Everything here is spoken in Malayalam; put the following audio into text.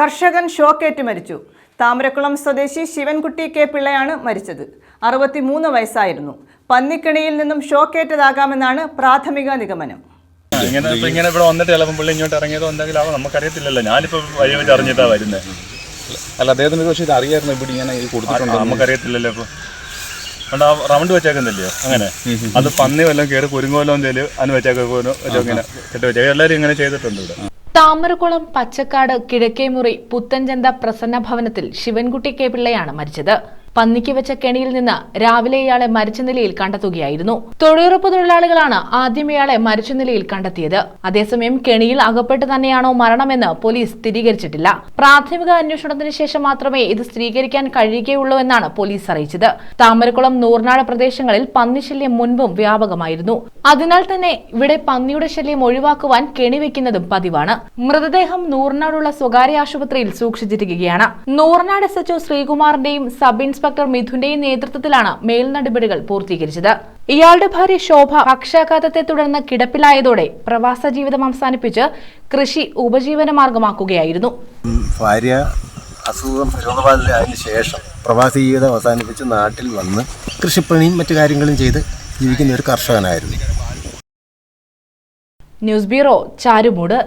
കർഷകൻ ഷോക്കേറ്റ് മരിച്ചു. താമരക്കുളം സ്വദേശി ശിവൻകുട്ടി കെ പിള്ളയാണ് മരിച്ചത്. 63 വയസ്സായിരുന്നു. പന്നിക്കണിയിൽ നിന്നും ഷോക്കേറ്റതാകാമെന്നാണ് പ്രാഥമിക നിഗമനം. ഇങ്ങനെ ഇവിടെ വന്നിട്ട് ചിലപ്പോൾ പുള്ളി ഇങ്ങോട്ട് ഇറങ്ങിയതോ എന്തെങ്കിലും നമുക്കറിയത്തില്ലല്ലോ. ഞാനിപ്പോൾ വഴി വെച്ച് അറിഞ്ഞിട്ടാണ് വരുന്നത്. അല്ല, അദ്ദേഹത്തിന് പക്ഷേ ഇത് അറിയായിരുന്നു ഇവിടെ ഇങ്ങനെ കൊടുത്തിട്ടുണ്ട്. നമുക്കറിയത്തില്ലല്ലോ. ഇപ്പോൾ അതുകൊണ്ട് ആ റൗണ്ട് വെച്ചേക്കുന്നില്ലയോ അങ്ങനെ. അത് പന്നി വല്ലതും കയറി കുരുങ്ങോലോ എന്തെങ്കിലും അതിന് വെച്ചേക്കോനോ ഇങ്ങനെ കെട്ടി വെച്ചേക്കും. എല്ലാവരും ഇങ്ങനെ ചെയ്തിട്ടുണ്ട് ഇവിടെ. താമരക്കുളം പച്ചക്കാട് കിഴക്കേമുറി പുത്തൻചന്ത പ്രസന്ന ഭവനത്തിൽ ശിവൻകുട്ടി കെ പിള്ളയാണ് മരിച്ചത്. പന്നിക്ക് വെച്ച കെണിയിൽ നിന്ന് രാവിലെ ഇയാളെ മരിച്ച നിലയിൽ കണ്ടെത്തുകയായിരുന്നു. തൊഴിലുറപ്പ് തൊഴിലാളികളാണ് ആദ്യം ഇയാളെ മരിച്ച നിലയിൽ കണ്ടെത്തിയത്. അതേസമയം കെണിയിൽ അകപ്പെട്ട് തന്നെയാണോ മരണമെന്ന് പോലീസ് സ്ഥിരീകരിച്ചിട്ടില്ല. പ്രാഥമിക അന്വേഷണത്തിന് ശേഷം മാത്രമേ ഇത് സ്ഥിരീകരിക്കാൻ കഴിയുകയുള്ളൂ എന്നാണ് പോലീസ് അറിയിച്ചത്. താമരക്കുളം നൂർനാട് പ്രദേശങ്ങളിൽ പന്നിശല്യം മുൻപും വ്യാപകമായിരുന്നു. അതിനാൽ തന്നെ ഇവിടെ പന്നിയുടെ ശല്യം ഒഴിവാക്കുവാൻ കെണി വെക്കുന്നതും പതിവാണ്. മൃതദേഹം നൂർനാടുള്ള സ്വകാര്യ ആശുപത്രിയിൽ സൂക്ഷിച്ചിരിക്കുകയാണ്. നൂർനാട് SHO ശ്രീകുമാറിന്റെയും സബ് ഇൻസ്പെക്ടർ മിഥുന്റെയും നേതൃത്വത്തിലാണ് മേൽനടപടികൾ പൂർത്തീകരിച്ചത്. ഇയാളുടെ ഭാര്യ ശോഭ പക്ഷാഘാതത്തെ തുടർന്ന് കിടപ്പിലായതോടെ പ്രവാസ ജീവിതം അവസാനിപ്പിച്ച് കൃഷി ഉപജീവനമാർഗമാക്കുകയായിരുന്നു. ഭാര്യ അസുഖം രോഗബാധിതരായതിനു ശേഷം പ്രവാസി ജീവിതം അവസാനിപ്പിച്ച് നാട്ടിൽ വന്ന് കൃഷിപ്പണിയും മറ്റു കാര്യങ്ങളും ചെയ്ത് ജീവിക്കുന്ന ഒരു കർഷകനായിരുന്നു. News bureau, Charummood.